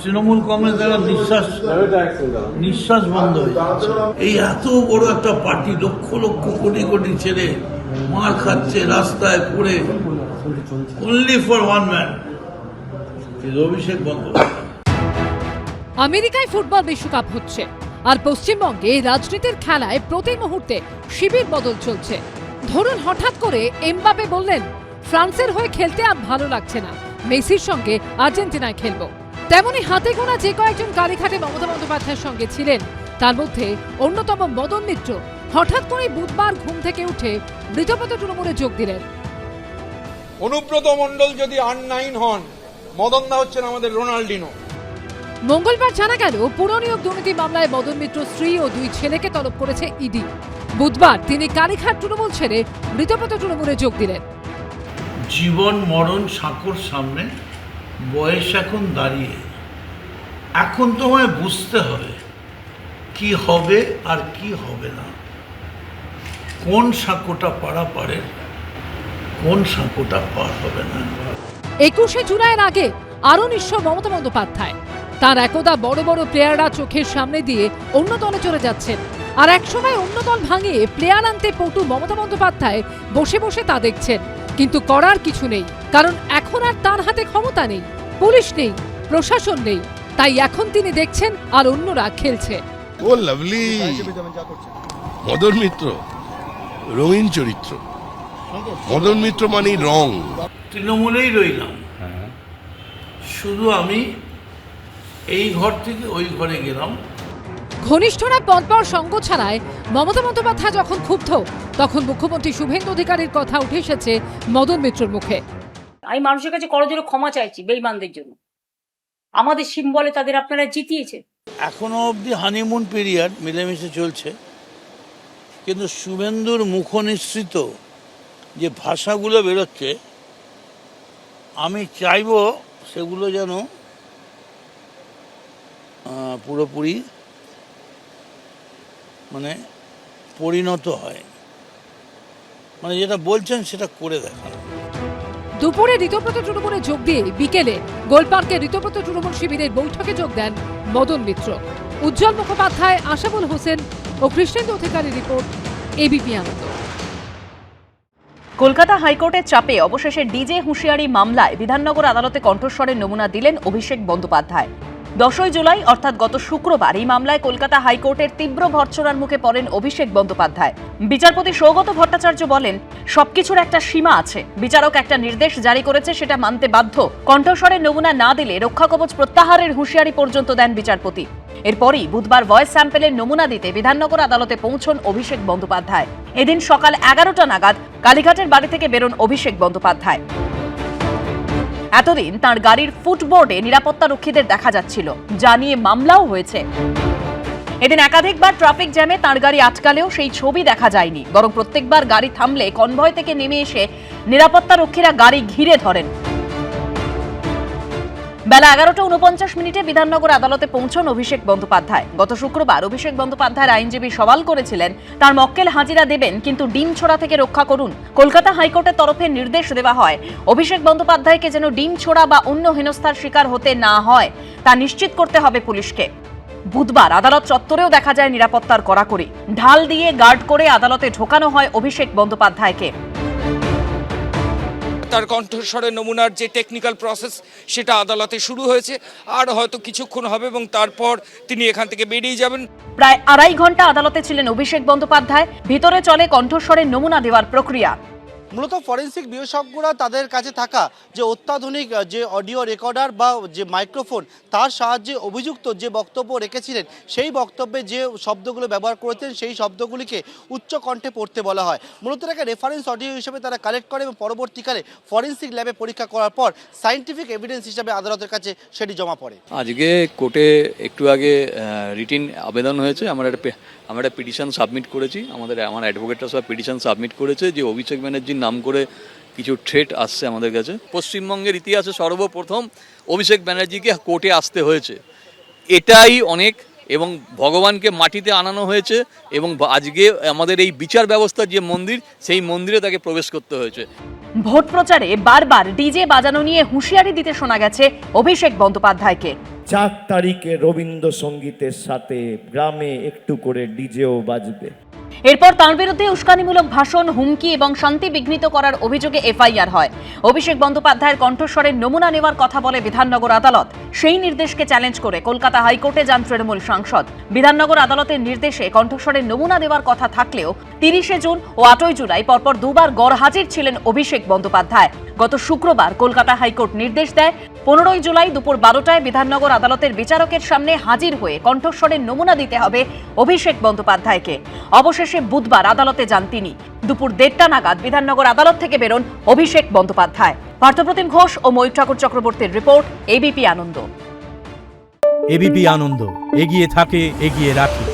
তৃণমূল কংগ্রেস একটা নিঃশ্বাস বন্ধ হয়ে যাচ্ছে। এই এত বড় একটা পার্টি, লক্ষ লক্ষ কোটি কোটি ছেলে মার খাচ্ছে রাস্তায় পড়ে, only for one man, Abhishek Bandyopadhyay. আমেরিকায় ফুটবল বিশ্বকাপ হচ্ছে, আর পশ্চিমবঙ্গে রাজনীতির খেলায় প্রতি মুহূর্তে শিবির বদল চলছে। ধরুন হঠাৎ করে এমবাপে বললেন ফ্রান্সের হয়ে খেলতে আর ভালো লাগছে না, মেসির সঙ্গে আর্জেন্টিনায় খেলবো। তেমনি হাতে গোনা যে কয়েকজন কালীঘাটে মমতা বন্দ্যোপাধ্যায়ের সঙ্গে ছিলেন, তার মধ্যে অন্যতম মদন মিত্র হঠাৎ করে বুধবার ঘুম থেকে উঠে মৃতপ্রায় তৃণমূলে যোগ দিলেন। অনুব্রত মণ্ডল যদি R9 হন, মদনদা হচ্ছেন আমাদের রোনাল্ডিনো। মঙ্গলবার জানা গেল পুরনিয়োগ দুর্নীতি মামলায় মদন মিত্র স্ত্রী ও দুই ছেলেকে তলব করেছে ইডি। বুধবার তিনি কালীঘাট তৃণমূল ছেড়ে মৃতপ্রায় তৃণমূলে যোগ দিলেন। জীবন মরণ সাঁকোর সামনে, বয়স এখন দাঁড়িয়ে, এখন তোমায় বুঝতে হবে কি হবে আর কি হবে না, কোন সাঁকোটা পারা পারে, কোন সাঁকোটা পার হবে না। 21শে জুলাইয়ের আগে আরও নিঃস্ব মমতা বন্দ্যোপাধ্যায়। তার একদা বড় বড় প্লেয়াররা চোখের সামনে দিয়ে অন্য দলে চলে যাচ্ছেন, আর একসময় অন্য দল ভাঙিয়ে প্লেয়ার আনতে পটু মমতা বন্দ্যোপাধ্যায় বসে বসে তা দেখছেন। কিন্তু করার কিছু নেই, কারণ এখন আর তার হাতে ক্ষমতা নেই, পুলিশ নেই, প্রশাসন নেই। তাই এখন তিনি দেখছেন আর অন্যরা খেলছে। ও লাভলি মদন মিত্র, রঙিন চরিত্র। মদন মিত্র মানে রং। তৃণমূলেই রইলাম, শুধু আমি এই ঘর থেকে ওই ঘরে গেলাম। ঘনিষ্ঠরা পরপর সঙ্গ ছাড়ায় মমতা বন্দ্যোপাধ্যায় যখন ক্ষুব্ধ, তখন মুখ্যমন্ত্রী শুভেন্দু অধিকারীর কথা উঠে এসেছে মদন মিত্রর মুখে। আমি মানুষের কাছে করজোড়ে ক্ষমা চাইছি বেঈমানদের জন্য। আমাদের সিম্বলে তাদের আপনারা জিতিয়েছে। এখনো অবধি হানিমুন পিরিয়ড মিলেমিশে চলছে, কিন্তু শুভেন্দুর মুখনিসৃত যে ভাষাগুলো বেরোচ্ছে, আমি চাইব সেগুলো যেন পুরোপুরি মানে পরিণত হয়, মানে যেটা বলছেন সেটা করে দেখান। দুপুরে ঋতব্রত তৃণমূলে যোগ দিয়ে বিকেলে গোলপার্কে ঋতব্রত তৃণমূল শিবিরের বৈঠকে যোগ দেন মদন মিত্র। উজ্জ্বল মুখোপাধ্যায়, আশাবুল হোসেন ও কৃষ্ণেন্দু অধিকারীর রিপোর্ট, এবিপি আনন্দ। কলকাতা হাইকোর্টের চাপে অবশেষে ডিজে হুঁশিয়ারি মামলায় বিধাননগর আদালতে কণ্ঠস্বরের নমুনা দিলেন অভিষেক বন্দ্যোপাধ্যায়। 10ই জুলাই অর্থাৎ গত শুক্রবার এই মামলায় কলকাতা হাইকোর্টের তীব্র ভর্ৎসনার মুখে পড়েন অভিষেক বন্দ্যোপাধ্যায়। বিচারপতি সৌগত ভট্টাচার্য বলেন, সবকিছুর একটা সীমা আছে, বিচারক একটা নির্দেশ জারি করেছে, সেটা মানতে বাধ্য। কণ্ঠস্বরের নমুনা না দিলে রক্ষাকবচ প্রত্যাহারের হুঁশিয়ারি পর্যন্ত দেন বিচারপতি। এরপরই বুধবার ভয়েস স্যাম্পেলের নমুনা দিতে বিধাননগর আদালতে পৌঁছন অভিষেক বন্দ্যোপাধ্যায়। এদিন সকাল 11টা নাগাদ কালীঘাটের বাড়ি থেকে বেরোন অভিষেক বন্দ্যোপাধ্যায়। এতদিন তার গাড়ির ফুটবোর্ডে নিরাপত্তা রক্ষীদের দেখা যাচ্ছিল, যা নিয়ে মামলাও হয়েছে। এদিন একাধিকবার ট্রাফিক জ্যামে তার গাড়ি আটকালেও সেই ছবি দেখা যায়নি, বরং প্রত্যেকবার গাড়ি থামলে কনভয় থেকে নেমে এসে নিরাপত্তা রক্ষীরা গাড়ি ঘিরে ধরেন। বেলা 11:49 বিধাননগর আদালতে পৌঁছন অভিষেক বন্দ্যোপাধ্যায়। গত শুক্রবার অভিষেক বন্দ্যোপাধ্যায়ের আইনজীবী সওয়াল করেছিলেন তার মক্কেল হাজিরা দেবেন, কিন্তু ডিম ছোড়া থেকে রক্ষা করুন। কলকাতা হাইকোর্টের তরফে নির্দেশ দেওয়া হয় অভিষেক বন্দ্যোপাধ্যায়কে যেন ডিম ছোড়া বা অন্য হেনস্থার শিকার হতে না হয়, তা নিশ্চিত করতে হবে পুলিশকে। বুধবার আদালত চত্বরেও দেখা যায় নিরাপত্তার কড়াকড়ি, ঢাল দিয়ে গার্ড করে আদালতে ঢোকানো হয় অভিষেক বন্দ্যোপাধ্যায়কে। তার কণ্ঠস্বরের নমুনার যে টেকনিক্যাল প্রসেস সেটা আদালতে শুরু হয়েছে, আর হয়তো কিছুক্ষণ হবে এবং তারপর তিনি এখান থেকে বেরিয়ে যাবেন। প্রায় 2.5 ঘন্টা আদালতে ছিলেন অভিষেক বন্দ্যোপাধ্যায়। ভিতরে চলে কণ্ঠস্বরের নমুনা দেওয়ার প্রক্রিয়া। মূলত ফরেন্সিক বিশেষজ্ঞরা তাদের কাছে থাকা যে অত্যাধুনিক যে অডিও রেকর্ডার বা যে মাইক্রোফোন, তার সাহায্যে অভিযুক্ত যে বক্তব্য রেখেছিলেন সেই বক্তব্যে যে শব্দগুলো ব্যবহার করেছেন সেই শব্দগুলিকে উচ্চ কণ্ঠে পড়তে বলা হয়। মূলত এটাকে রেফারেন্স অডিও হিসেবে তারা কালেক্ট করে এবং পরবর্তীকালে ফরেন্সিক ল্যাবে পরীক্ষা করার পর সায়েন্টিফিক এভিডেন্স হিসাবে আদালতের কাছে সেটি জমা পড়ে। আজকে কোর্টে একটু আগে রিটিন আবেদন হয়েছে, আমরা একটা পিটিশন সাবমিট করেছি, আমার অ্যাডভোকেটরা সব পিটিশন সাবমিট করেছে যে অভিষেক ব্যানার্জির নাম করে কিছু থ্রেট আসছে আমাদের কাছে। পশ্চিমবঙ্গের ইতিহাসে সর্বপ্রথম অভিষেক ব্যানার্জিকে কোর্টে আসতে হয়েছে, এটাই অনেক, এবং ভগবানকে মাটিতে আনানো হয়েছে, এবং আজকে আমাদের এই বিচার ব্যবস্থার যে মন্দির, সেই মন্দিরে তাকে প্রবেশ করতে হয়েছে। ভোট প্রচারে বারবার ডিজে বাজানো নিয়ে হুঁশিয়ারি দিতে শোনা গেছে অভিষেক বন্দ্যোপাধ্যায়কে। 4 তারিখে রবীন্দ্রসঙ্গীতের সাথে গ্রামে একটু করে ডিজেও বাজবে। এরপর তাঁর বিরুদ্ধে উস্কানিমূলক ভাষণ, হুমকি এবং শান্তি বিঘ্নিত করার অভিযোগে এফআইআর হয়। অভিষেক বন্দ্যোপাধ্যায়ের কণ্ঠস্বরের নমুনা নেওয়ার কথা বলে বিধাননগর আদালত। সেই নির্দেশকে চ্যালেঞ্জ করে কলকাতা হাইকোর্টে যান তৃণমূল সাংসদ। বিধাননগর আদালতের নির্দেশে কণ্ঠস্বরের নমুনা দেওয়ার কথা থাকলেও 30শে জুন ও 8ই জুলাই পরপর দুবার গড়হাজির ছিলেন অভিষেক বন্দ্যোপাধ্যায়। গত শুক্রবার কলকাতা হাইকোর্ট নির্দেশ দেয় 15ই জুলাই দুপুর 12টায় বিধাননগর আদালতের বিচারকের সামনে হাজির হয়ে কণ্ঠস্বরের নমুনা দিতে হবে অভিষেক বন্দ্যোপাধ্যায়কে। অবশেষে বুধবার আদালতে যান তিনি। দুপুর 1:30 নাগাদ বিধাননগর আদালত থেকে বেরোন অভিষেক বন্দ্যোপাধ্যায়। পার্থপ্রতিম ঘোষ ও ময়ূর ঠাকুর চক্রবর্তীর রিপোর্ট, এবিপি আনন্দ। এবিপি আনন্দ, এগিয়ে থাকে, এগিয়ে রাখে।